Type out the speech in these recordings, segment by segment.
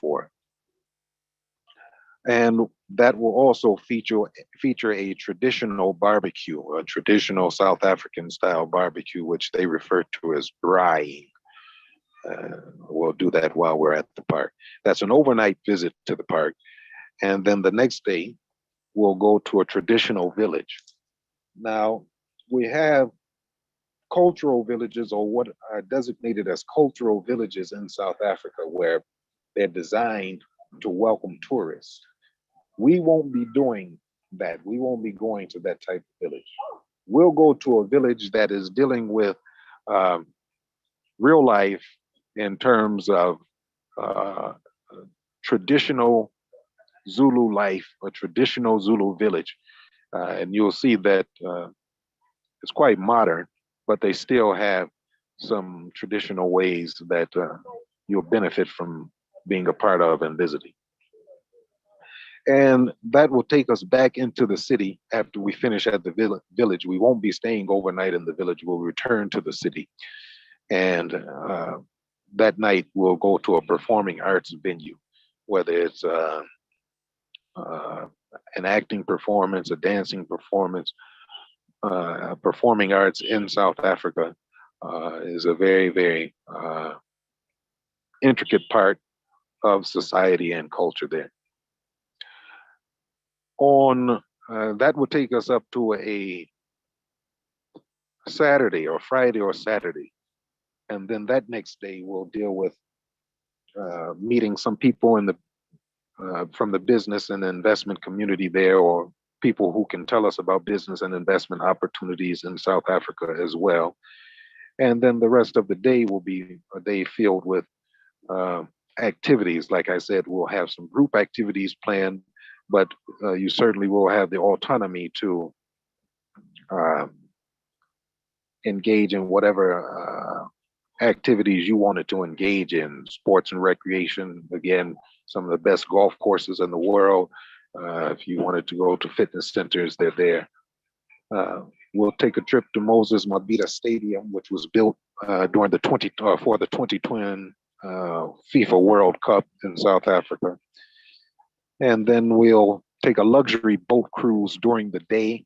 for. And that will also feature a traditional barbecue, a traditional South African style barbecue, which they refer to as braaiing. We'll do that while we're at the park. That's an overnight visit to the park. And then the next day, we'll go to a traditional village. Now, we have cultural villages, or what are designated as cultural villages in South Africa, where they're designed to welcome tourists. We won't be doing that. We won't be going to that type of village. We'll go to a village that is dealing with um, real life in terms of uh, traditional Zulu life, a traditional Zulu village. And you'll see that it's quite modern, but they still have some traditional ways that you'll benefit from being a part of and visiting. And that will take us back into the city after we finish at the village. We won't be staying overnight in the village. We'll return to the city. And that night, we'll go to a performing arts venue, whether it's uh, an acting performance, a dancing performance. Performing arts in South Africa is a very, very intricate part of society and culture there. On That would take us up to a Saturday or Friday or Saturday. And then that next day, we'll deal with meeting some people in the from the business and investment community there, or people who can tell us about business and investment opportunities in South Africa as well. And then the rest of the day will be a day filled with uh, activities. Like I said, we'll have some group activities planned, but you certainly will have the autonomy to uh, engage in whatever activities you wanted to engage in. Sports and recreation, again, some of the best golf courses in the world. If you wanted to go to fitness centers, they're there. Uh, we'll take a trip to Moses Mabhida Stadium, which was built during the 20 for the 2020 FIFA World Cup in South Africa. And then we'll take a luxury boat cruise during the day,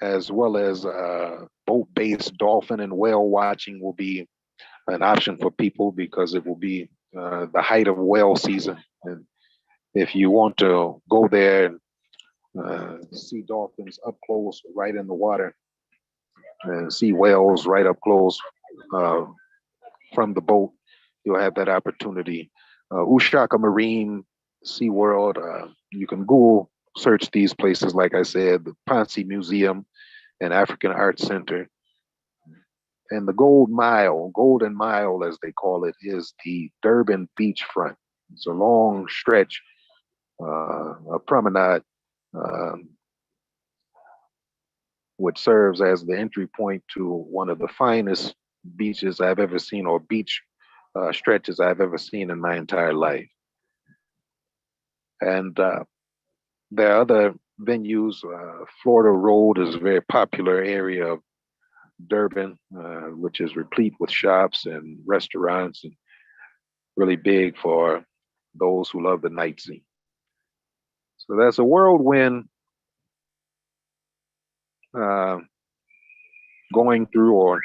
as well as boat-based dolphin and whale watching will be an option for people because it will be the height of whale season. And if you want to go there and see dolphins up close, right in the water, and see whales right up close uh, from the boat, you'll have that opportunity. Ushaka Marine, SeaWorld, you can Google search these places, like I said, the Ponce Museum and African Arts Center. And the Golden Mile, as they call it, is the Durban beachfront. It's a long stretch, a promenade, um, which serves as the entry point to one of the finest beaches I've ever seen, or beach stretches I've ever seen in my entire life. And there are other venues. Florida Road is a very popular area of Durban, which is replete with shops and restaurants, and really big for those who love the night scene. So that's a whirlwind uh, going through or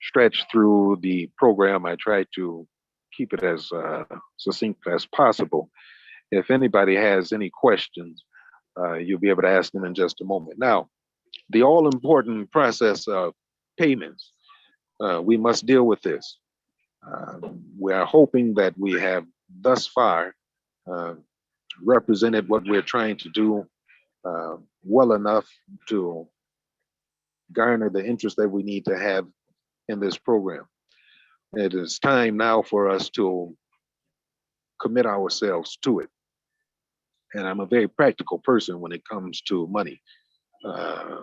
stretch through the program. I try to keep it as succinct as possible. If anybody has any questions, you'll be able to ask them in just a moment. Now, the all important process of payments, we must deal with this. We are hoping that we have thus far uh, represented what we're trying to do well enough to garner the interest that we need to have in this program. It is time now for us to commit ourselves to it. And I'm a very practical person when it comes to money. Uh,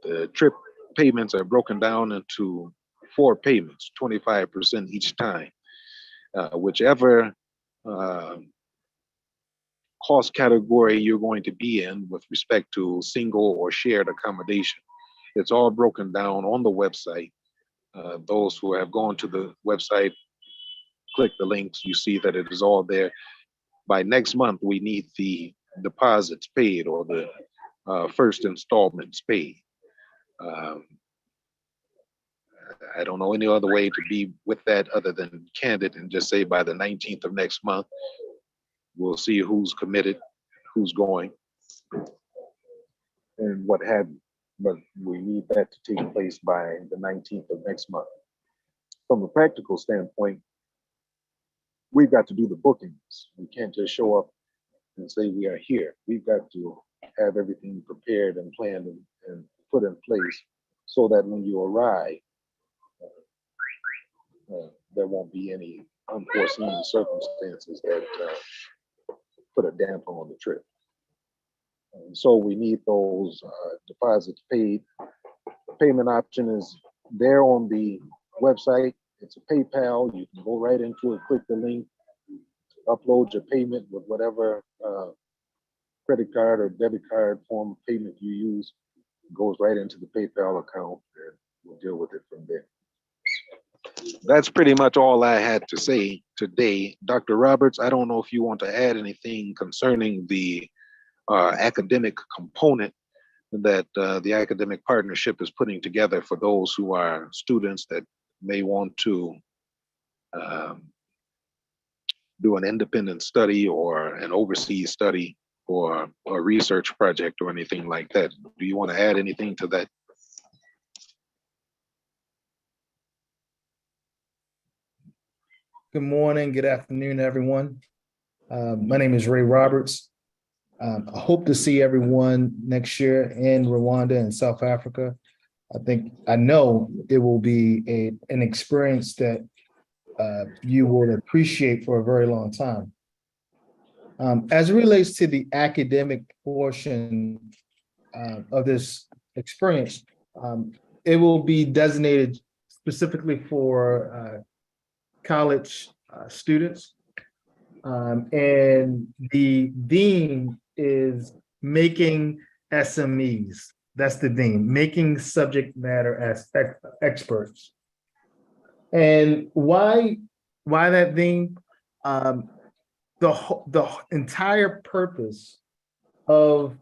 the trip payments are broken down into four payments, 25% each time. Whichever uh, cost category you're going to be in with respect to single or shared accommodation, it's all broken down on the website. Those who have gone to the website click the links, you see that it is all there. By next month, we need the deposits paid or the first installments paid. Um, I don't know any other way to be with that other than candid and just say by the 19th of next month, we'll see who's committed, who's going, and what have you. But we need that to take place by the 19th of next month. From a practical standpoint, we've got to do the bookings. We can't just show up and say we are here. We've got to have everything prepared and planned and put in place so that when you arrive, there won't be any unforeseen circumstances that put a damper on the trip. And so we need those deposits paid. The payment option is there on the website. It's a PayPal. You can go right into it, click the link, upload your payment with whatever credit card or debit card form of payment you use. It goes right into the PayPal account, and we'll deal with it from there. That's pretty much all I had to say today. Dr. Roberts, I don't know if you want to add anything concerning the academic component that the academic partnership is putting together for those who are students that may want to do an independent study or an overseas study or a research project or anything like that. Do you want to add anything to that? Good morning, good afternoon, everyone. My name is Ray Roberts. I hope to see everyone next year in Rwanda and South Africa. I know it will be an experience that you will appreciate for a very long time. As it relates to the academic portion of this experience, it will be designated specifically for college students. And the theme is making SMEs. That's the theme, making subject matter as experts. And why that theme? The entire purpose of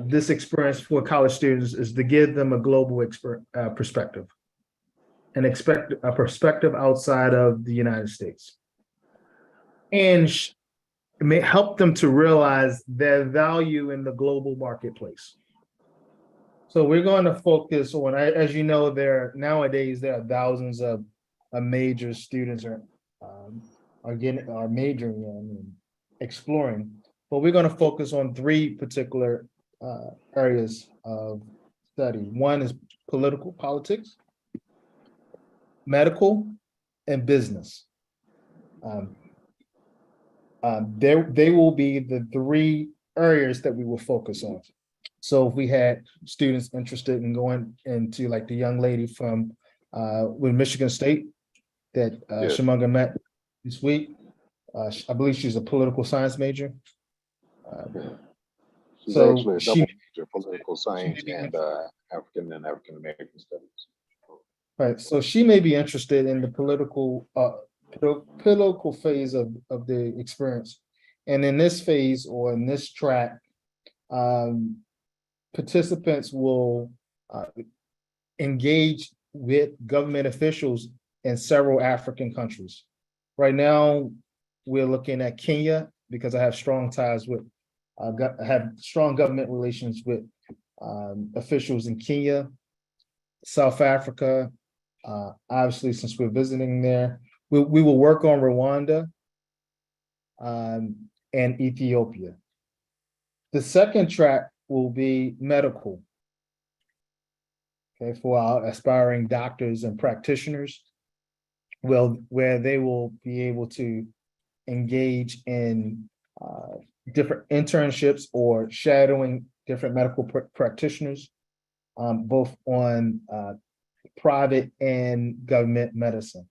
this experience for college students is to give them a global perspective, a perspective outside of the United States, and may help them to realize their value in the global marketplace. So we're going to focus on, as you know, nowadays there are thousands of major students are majoring in and exploring, but we're going to focus on three particular areas of study. One is politics, medical, and business. They will be the three areas that we will focus on. So if we had students interested in going into, like the young lady from with Michigan State that Yes. Shamunga met this week, I believe she's a political science major. She's so actually a she- double major, political science and African American studies. Right, so she may be interested in the political phase of the experience. And in this phase or in this track, participants will engage with government officials in several African countries. Right now, we're looking at Kenya because I have strong ties with, I have strong government relations with officials in Kenya, South Africa. Obviously, since we're visiting there, we will work on Rwanda and Ethiopia. The second track will be medical, okay, for our aspiring doctors and practitioners, where they will be able to engage in different internships or shadowing different medical practitioners, both on private and government medicine.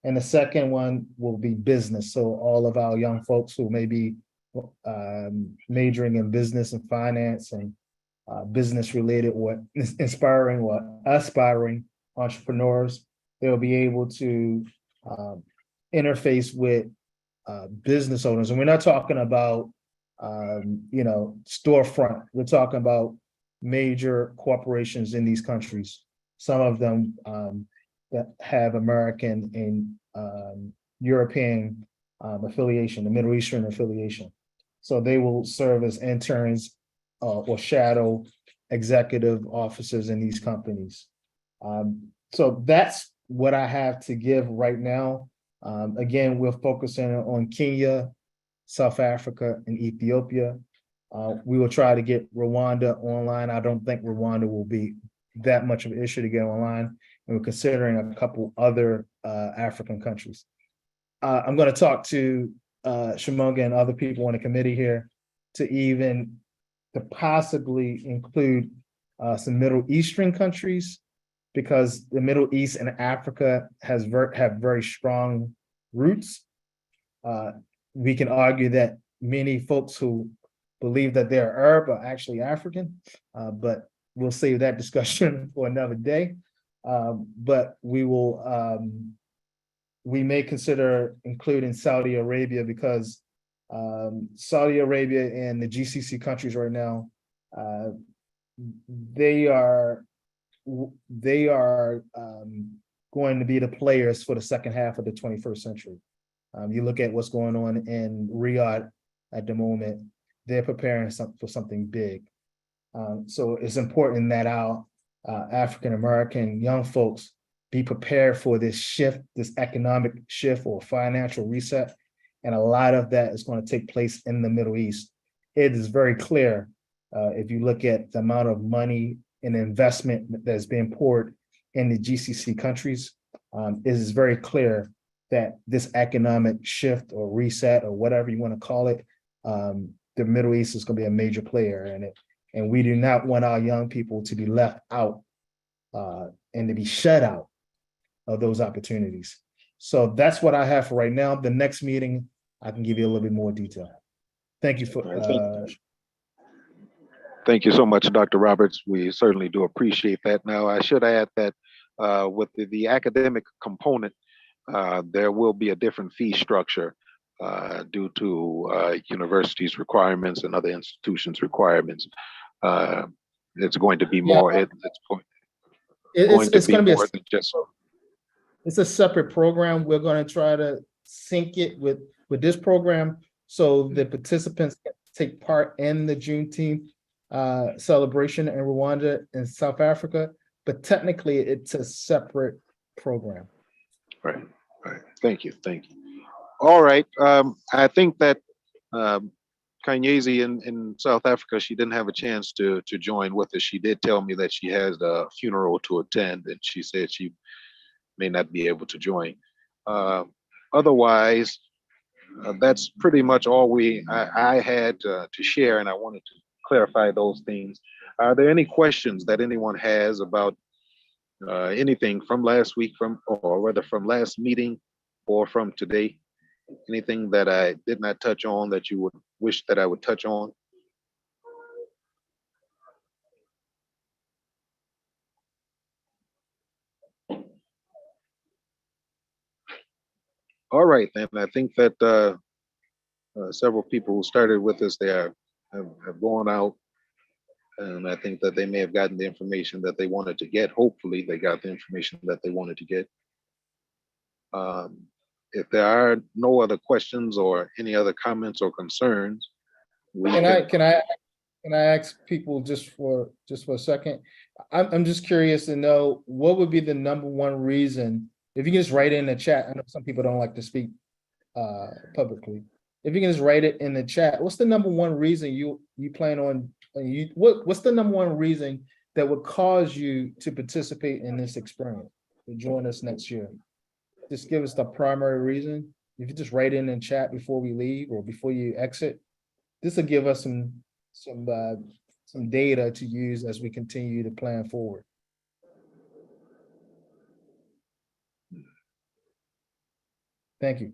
And the second one will be business. So all of our young folks who may be majoring in business and finance and business related or inspiring or aspiring entrepreneurs, they'll be able to interface with business owners. And we're not talking about, storefront. We're talking about major corporations in these countries. Some of them that have American and European affiliation, the Middle Eastern affiliation. So they will serve as interns or shadow executive officers in these companies. So that's what I have to give right now. Again, we're focusing on Kenya, South Africa, and Ethiopia. We will try to get Rwanda online. I don't think Rwanda will be that much of an issue to get online. And we're considering a couple other African countries. I'm going to talk to Shimonga and other people on the committee here to possibly include some Middle Eastern countries, because the Middle East and Africa have very strong roots. We can argue that many folks who believe that they're Arab are actually African, but we'll save that discussion for another day. But we may consider including Saudi Arabia, because Saudi Arabia and the GCC countries right now, they are going to be the players for the second half of the 21st century. You look at what's going on in Riyadh at the moment, they're preparing for something big. So it's important that our African-American young folks be prepared for this shift, this economic shift or financial reset. And a lot of that is going to take place in the Middle East. It is very clear, if you look at the amount of money and investment that's being poured in the GCC countries, it is very clear that this economic shift or reset or whatever you want to call it, the Middle East is going to be a major player in it. And we do not want our young people to be left out and to be shut out of those opportunities. So that's what I have for right now. The next meeting, I can give you a little bit more detail. Thank you for. Thank you so much, Dr. Roberts. We certainly do appreciate that. Now, I should add that with the academic component, there will be a different fee structure due to universities' requirements and other institutions' requirements. It's going to be more. Yeah. It's going to be more than just. It's a separate program. We're going to try to sync it with this program so the participants can take part in the Juneteenth celebration in Rwanda and South Africa, but technically it's a separate program. Right. Thank you. All right. I think that Kanyezi in South Africa, she didn't have a chance to join with us. She did tell me that she has a funeral to attend, and she said she may not be able to join. Otherwise, that's pretty much all I had to share, and I wanted to clarify those things. Are there any questions that anyone has about anything from last week, or rather from last meeting or from today? Anything that I did not touch on that you would wish that I would touch on? All right, then. I think that several people who started with us there have gone out, and I think that they may have gotten the information that they wanted to get. Hopefully, they got the information that they wanted to get. If there are no other questions or any other comments or concerns, Can I ask people just for a second? I'm just curious to know what would be the number one reason. If you can just write it in the chat. I know some people don't like to speak publicly. If you can just write it in the chat, what's the number one reason you plan on? What's the number one reason that would cause you to participate in this experience, to join us next year? Just give us the primary reason. If you just write it in the chat before we leave or before you exit, this will give us some data to use as we continue to plan forward. Thank you.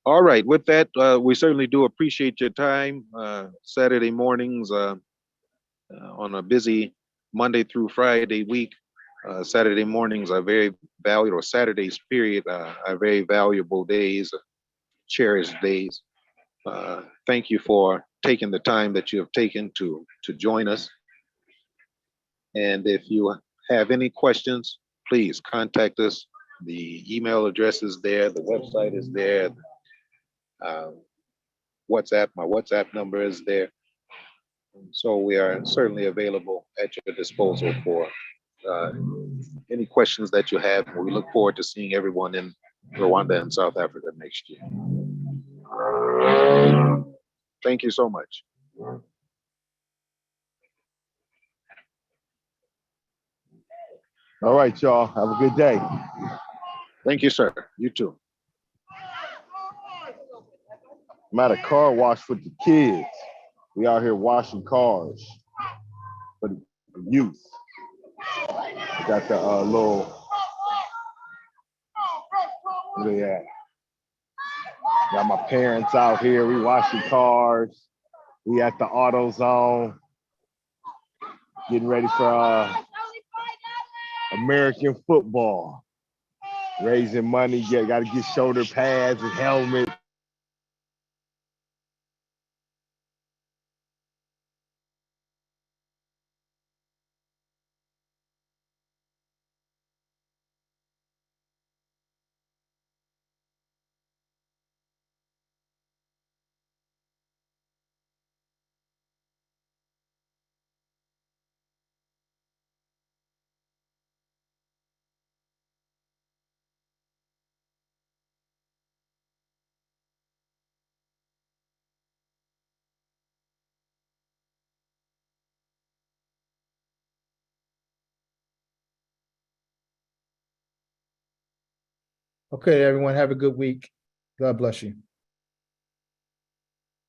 All right. With that, we certainly do appreciate your time. Saturday mornings on a busy Monday through Friday week. Saturday mornings are very valuable, or Saturdays period are very valuable days, cherished days. Thank you for taking the time that you have taken to join us. And if you have any questions, please contact us. The email address is there, the website is there, WhatsApp, my WhatsApp number is there. So we are certainly available at your disposal for uh, any questions that you have. We look forward to seeing everyone in Rwanda and South Africa next year. Thank you so much. All right, y'all. Have a good day. Thank you, sir. You too. I'm at a car wash with the kids. We out here washing cars for the youth. We got the little, yeah. Got my parents out here. We washing cars. We at the AutoZone, getting ready for American football. Raising money, got to get shoulder pads and helmets. Okay, everyone, have a good week. God bless you.